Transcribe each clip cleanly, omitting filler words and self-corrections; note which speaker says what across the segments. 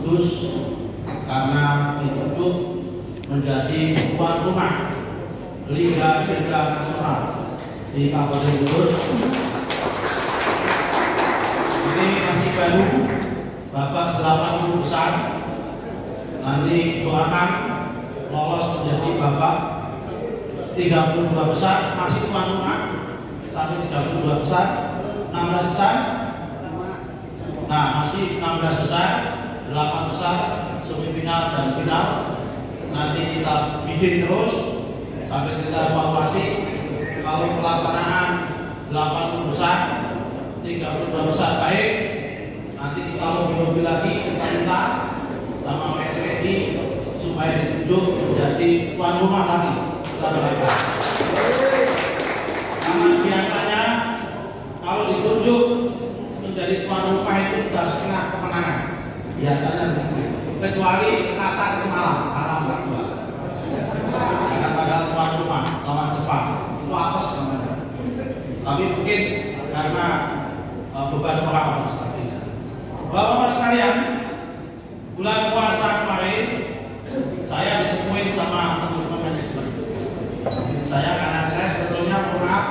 Speaker 1: Kudus karena ditunjuk menjadi tuan rumah Liga Nasional di Kabupaten Kudus. Ini masih baru, babak 80 besar. Nanti doakan lolos menjadi babak 32 besar, masih tuan rumah sampai 32 besar, 16 besar. Nah, masih 16 besar, 8 besar, semifinal dan final. Nanti kita bidding terus sampai kita evaluasi. Kalau pelaksanaan 80 besar, 32 besar baik, nanti kita lebih lagi, kita minta sama PSSI supaya ditunjuk menjadi tuan rumah lagi. Kita doakan. Karena biasanya kalau ditunjuk menjadi tuan rumah itu sudah setengah kemenangan. Biasanya begitu. Kecuali Qatar semalam kalah 4-2. Karena pada tuan rumah lawan Jepang itu apes namanya. Tapi mungkin karena beban orang sepertinya. Bapak-bapak sekalian, bulan puasa kemarin saya ditemuin sama teman-teman manajemen. Saya karena saya sebetulnya pernah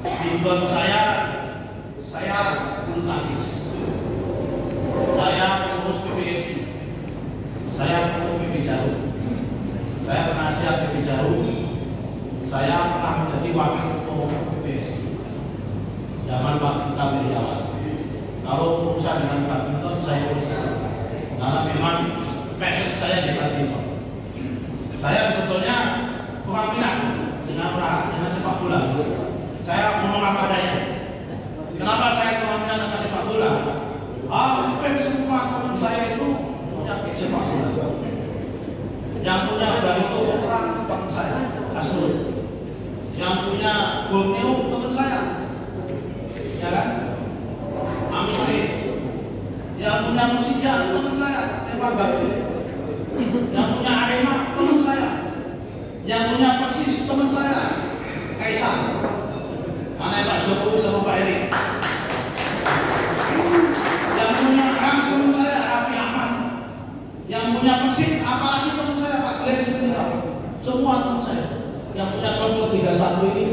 Speaker 1: di blog saya bulu tangkis, saya pengurus PBSI, saya pengurus PB Jarum, saya penasihat PB Jarum, saya pernah menjadi wakil ketua PBSI zaman Pak Gita Wirjawan. Kalau urusan dengan badminton saya uruskan, karena memang passion saya di badminton. Saya sebetulnya kurang minat dengan sepak bola. Saya ngomong apa adanya. Kenapa saya kurang minat dengan sepak bola? Hampir semua teman saya itu punya sepak bola. Yang punya Barito Putra teman saya, Asnur. Yang punya Borneo teman saya, ya kan? Amin. Yang punya Persija teman saya, Evan Babi. Yang punya Arema teman saya. Yang punya Persis teman saya, Kaisar. Mana Pak Jokowi sama Pak Erik. Yang punya Rans teman saya, Afi Ahmad. Yang punya Persib, apalagi teman saya Pak Glenn Sudirman. Semua teman saya. Yang punya klub 31 ini,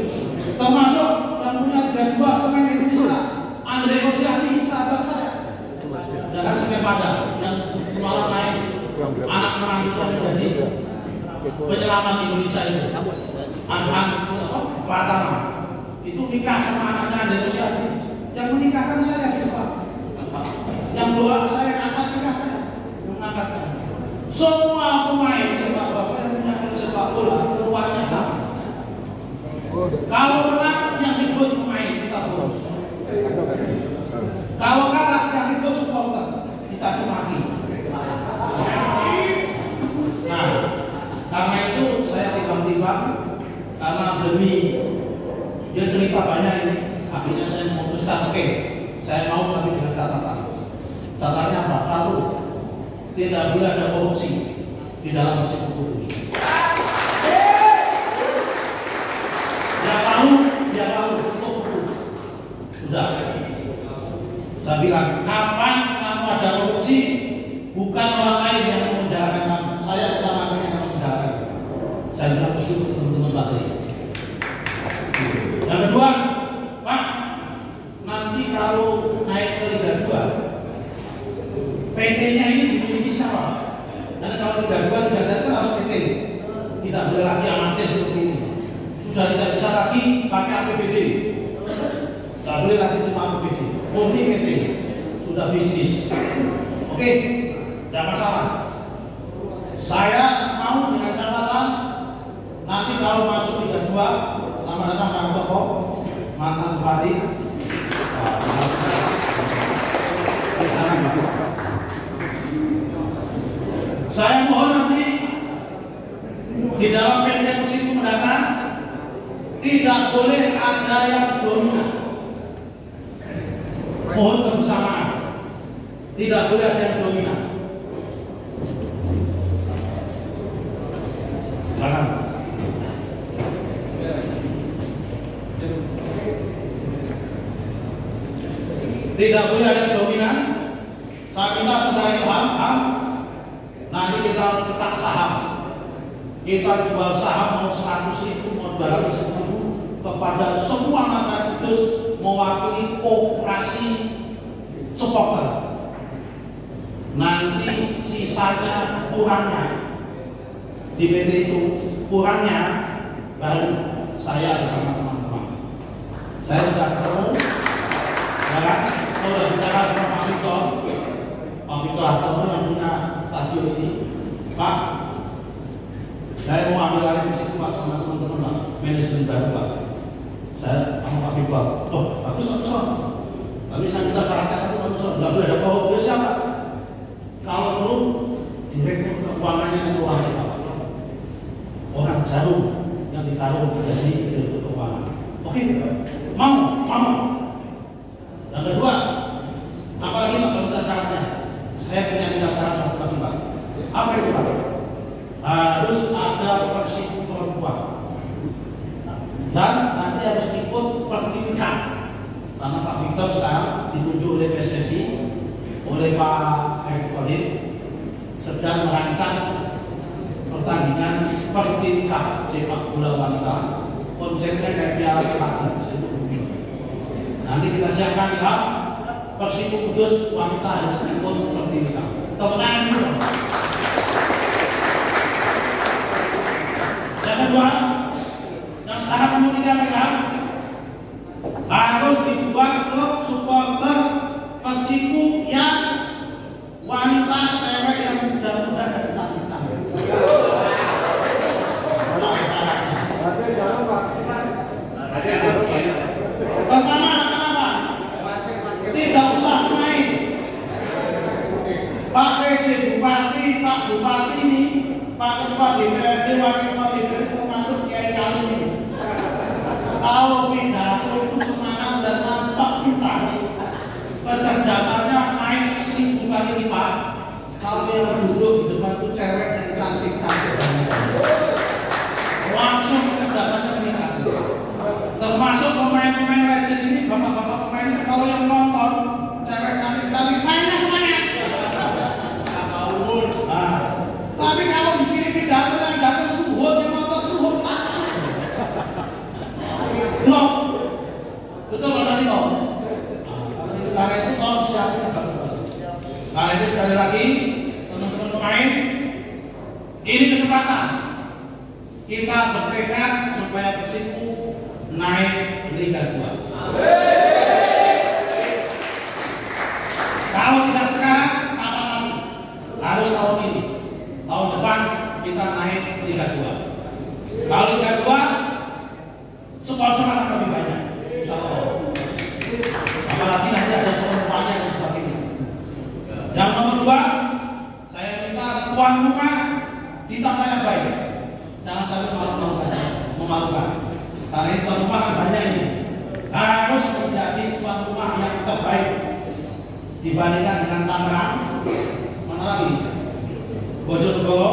Speaker 1: termasuk yang punya 32 Semen Indonesia, Andre Rosiani, sahabat saya. Dan Semen Padang yang semalam naik anak menangisnya menjadi penyelamat Indonesia itu. Anak Pratama itu nikah sama anaknya Andre Rosiani. Yang menikahkan saya gitu Pak. Yang doa saya angkat nikah saya, yang mengangkatkan. Semua pemain sepak bola yang punya sepak bola keluarnya sama. Kalau menang yang ribut pemain kita bolos. Kalau kalah yang ribut supporter kita cemaki. Nah, karena itu saya timbang-timbang karena demi dia cerita banyak ini, akhirnya saya memutuskan oke, saya mau tapi dengan catatan. Catatannya apa? Satu, tidak boleh ada korupsi di dalam Persib Kudus. Dia tahu itu sudah. Saya bilang, kapan kamu ada korupsi, bukan orang lain yang memenjarakan kamu. Saya pertama kali yang memenjarakan. Saya bilang begitu ke teman-teman Patri. Yang kedua, Pak, nanti kalau naik ke Liga 2, PT-nya ini dimiliki siapa? Karena kalau Liga 2, Liga 1 kan harus PT. Tidak boleh lagi amatir seperti ini. Sudah tidak bisa lagi pakai APBD. Tidak boleh lagi cuma APBD. Murni PT. Sudah bisnis. Oke, tidak masalah. Saya mau dengan catatan nanti kalau masuk Liga 2, selamat datang Kang Toko, mantan bupati. Saya mohon nanti di dalam PT Persib mendatang tidak boleh ada yang dominan. Mohon kebersamaan. Tidak boleh ada yang dominan. Jangan. Tidak boleh ada yang dominan. Saya minta saudara Ilham nanti kita cetak saham, kita jual saham mau 100.000 mau 200.000 kepada semua masyarakat Kudus mewakili koperasi supporter. Nanti sisanya kurangnya di PT itu kurangnya baru saya bersama teman-teman. Saya sudah ketemu, ya kan? Saya sudah bicara sama Pak Victor Hartono yang punya stadion ini. Pak, saya mau ambil alih Persib Pak sama teman-teman Pak, manajemen baru Pak. Saya sama Pak Victor. Oh, bagus. Tapi saya minta syaratnya satu bagus. Nggak boleh ada korupsi siapa? Kalau perlu direktur keuangannya itu orang jarum yang ditaruh menjadi direktur keuangan. Oke, mau. Yang kedua, apalagi Pak kalau tidak syaratnya? Saya punya minta syarat satu lagi Pak. Apa itu Pak? Harus ada Persib perempuan dan nanti harus ikut pertunjukan. Karena Pak Victor sekarang ditunjuk oleh PSSI oleh Pak Erick Thohir sedang merancang pertandingan pertunjukan sepak bola wanita. Konsepnya kayak piala sepak. Nanti kita siapkan ya, Persib Kudus wanita harus ikut pertunjukan. Kemenangan itu. Yang kedua, yang sangat memuliakan harus dibuat klub supporter Persiku yang wanita, cewek yang muda-muda dan cantik-cantik. Pertama, kenapa? Tidak usah main. Pak PJ Bupati, Pak Bupati ini, Pak Ketua DPRD, Wakil Ketua DPRD termasuk Kiai Kali ini. Kalau pidato itu semangat dan nampak pintar, kecerdasannya naik 1000 kali lipat. Kalau yang duduk di depan itu cewek yang cantik-cantik, langsung kecerdasannya meningkat. Termasuk pemain-pemain legend ini, bapak-bapak pemain ini, kalau yang nonton cewek cantik-cantik mainnya semuanya. Tapi kalau di sini pidato yang datang suhut, yang nonton suhut langsung. Drop. Betul Mas Adi Om? Karena itu tolong siapin. Karena itu sekali lagi teman-teman pemain, ini kesempatan kita bertekad supaya Persiku naik Liga 2. Kalau tidak sekarang, kapan lagi? Harus tahun ini. Tahun depan kita naik Liga 2. Kalau Liga 2 sponsor akan lebih banyak, insya Allah. Apalagi nanti ada penumpangnya dan sebagainya. Yang nomor 2, saya minta tuan rumah ditata yang baik. Jangan sampai memalukan. Karena ini tuan rumah kan banyak ini. Harus menjadi tuan rumah yang terbaik dibandingkan dengan Tangerang. Mana lagi? Bojonegoro,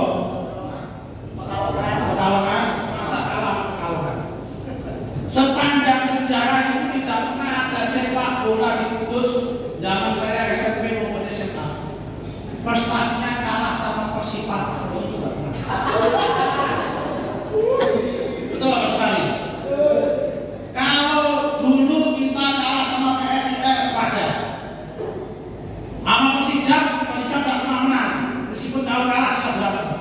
Speaker 1: Pekalongan. Sepanjang sejarah itu tidak pernah ada sepak bola di Kudus zaman saya SMP maupun SMA. Prestasinya kalah sama Persipat. Betul Pak sekali. Kalau dulu kita kalah sama PSIS wajar. Sama Persijap nggak pernah menang. Meskipun kalau kalah sudah berapa?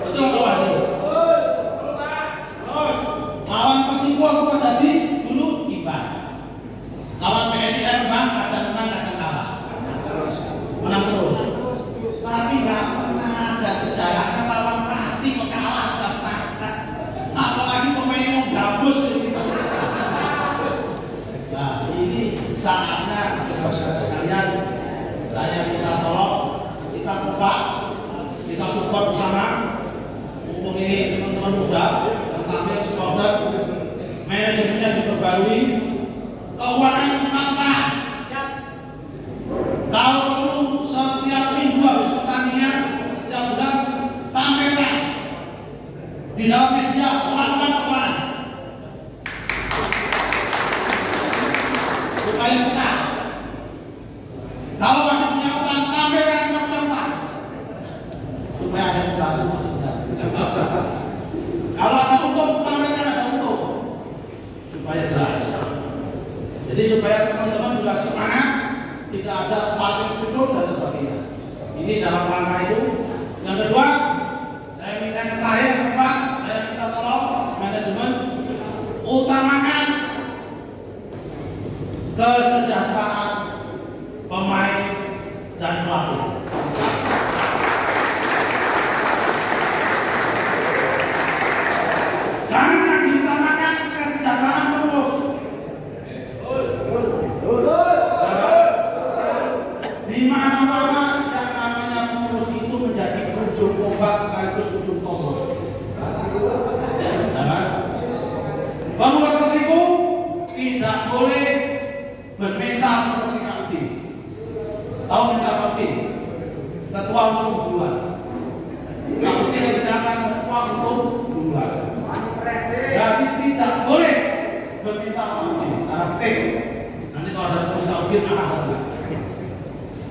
Speaker 1: Betul Pak Wadi? Lawan Persiku aku tadi dulu imbang. Lawan PSIS Bang kadang menang kadang kalah. Menang terus. Tapi nggak pernah ada sejarahnya lawan Pati kok kalah nggak pernah. Apalagi pemain yang gabus ini. Nah ini saatnya saudara sekalian, saya minta tolong kita buka, kita support bersama. Mumpung ini teman-teman muda yang tampil supporter, manajemennya diperbarui, keuangan transparan. Kalau perlu setiap minggu habis pertandingan, setiap bulan tampilkan di dalam media laporan keuangan supaya cepat. Kalau masih punya utang, tampilkan juga punya utang. Ini dalam rangka itu. Yang kedua, saya minta yang terakhir, Pak, saya minta tolong manajemen utamakan kesejahteraan pemain dan pelatih. Jangan diutamakan kesejahteraan pengurus. Di mana-mana yang namanya pengurus itu menjadi ujung tombak sekaligus ujung tombol. Pengurus Persiko tidak boleh bermental seperti Kapten. Tahu mental Kapten? Ketua umum duluan. Kapten sedangkan ketua umum duluan. Jadi tidak boleh meminta Kapten. Nanti kalau ada pengurus Kapten ada.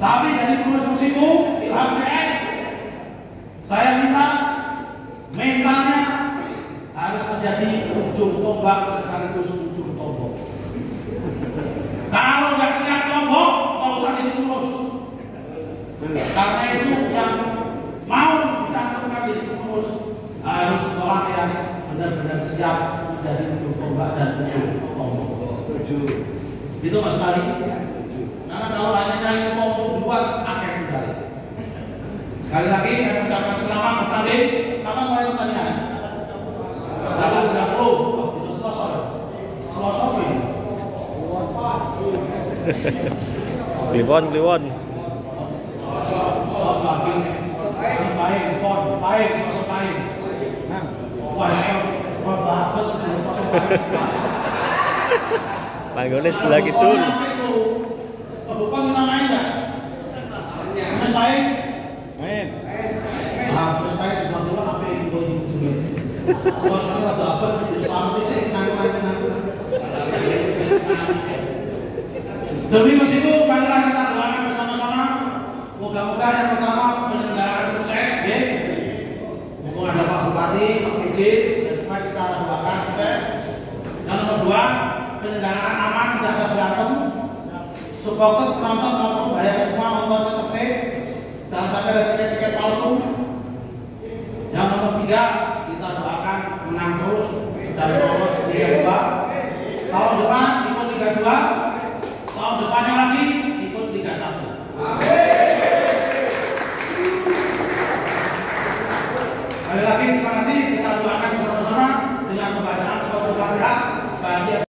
Speaker 1: Tapi dari pengurus Persiko Ilham CS, saya minta mentalnya harus menjadi ujung tombak sekaligus ujung tombol. Kalau nggak siap tombol, nggak usah jadi pengurus. Karena itu yang mau dicantumkan jadi pengurus harus orang yang benar-benar siap menjadi ujung tombak dan ujung tombol. Itu Mas Mari. Karena kalau hanya nyari tombol dua, akan kembali. Sekali lagi saya ucapkan selamat bertanding. Kapan mulai pertandingan? Tanggal 30 waktu itu Selasa.
Speaker 2: Kliwon. Panggilnya sebelah gitu.
Speaker 1: Bukan kita main ya? Mas main?
Speaker 2: Main.
Speaker 1: Mas main sebelah dulu apa yang gue ini? Kalau soalnya ada apa? Sampai sih nanggung. Demi Persiko, marilah kita doakan bersama-sama. Moga-moga yang pertama penyelenggaraan sukses, ya. Mumpung ada Pak Bupati, Pak PJ, dan semua kita doakan sukses. Yang kedua, penyelenggaraan aman, tidak ada berantem. Supporter penonton maupun bayar semua nontonnya tertib. Jangan sampai ada tiket-tiket palsu. Yang nomor 3, kita doakan menang terus dan lolos Liga 2. Tahun depan ikut Liga 2, tahun depannya lagi ikut Liga 1. Sekali lagi terima kasih, kita doakan bersama-sama dengan pembacaan suatu Fatihah bagi